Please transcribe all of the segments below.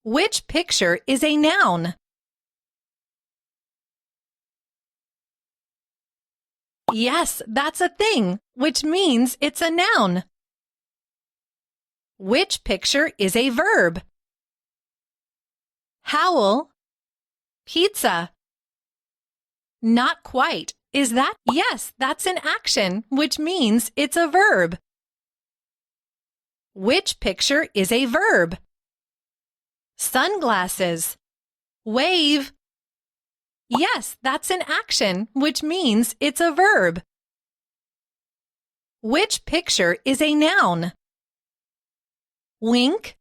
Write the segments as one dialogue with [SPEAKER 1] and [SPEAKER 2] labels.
[SPEAKER 1] Which picture is a noun? Yes, that's a thing, which means it's a noun. Which picture is a verb? Howl, pizza. Not quite. Is that? Yes, that's an action, which means it's a verb. Which picture is a verb? Sunglasses, wave. Yes, that's an action, which means it's a verb. Which picture is a noun? Wink,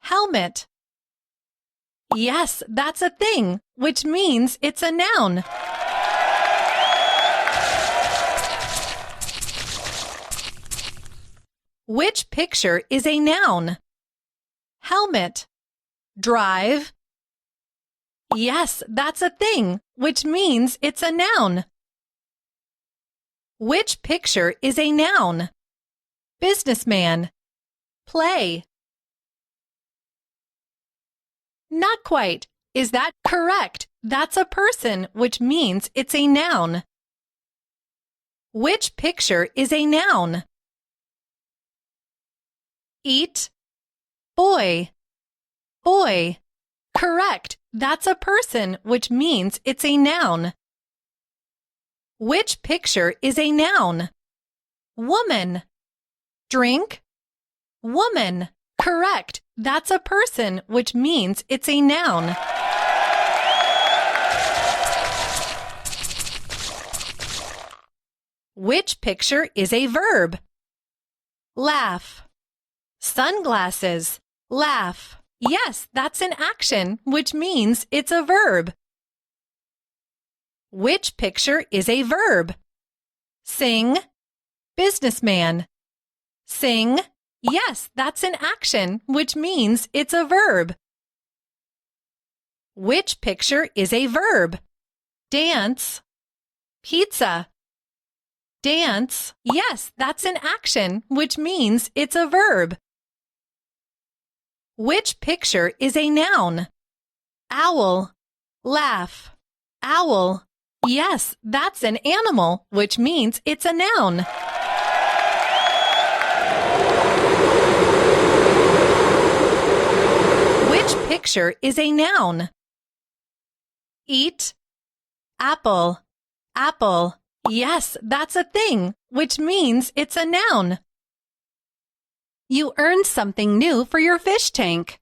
[SPEAKER 1] helmet. Yes, that's a thing, which means it's a noun. Which picture is a noun? Helmet, drive. Yes, that's a thing, which means it's a noun. Which picture is a noun? Businessman, play. Not quite. Is that correct? That's a person, which means it's a noun. Which picture is a noun? Eat, boy, boy. Correct. That's a person, which means it's a noun. Which picture is a noun? Woman, drink, woman. Correct. That's a person, which means it's a noun. Which picture is a verb? Laugh, sunglasses, laugh. Yes, that's an action, which means it's a verb. Which picture is a verb? Sing, businessman. Sing. Yes, that's an action, which means it's a verb. Which picture is a verb? Dance, pizza. Dance. Yes, that's an action, which means it's a verb. Which picture is a noun? Owl, laugh, owl. Yes, that's an animal, which means it's a noun. Which picture is a noun? Eat, apple, apple. Yes, that's a thing, which means it's a noun. You earned something new for your fish tank.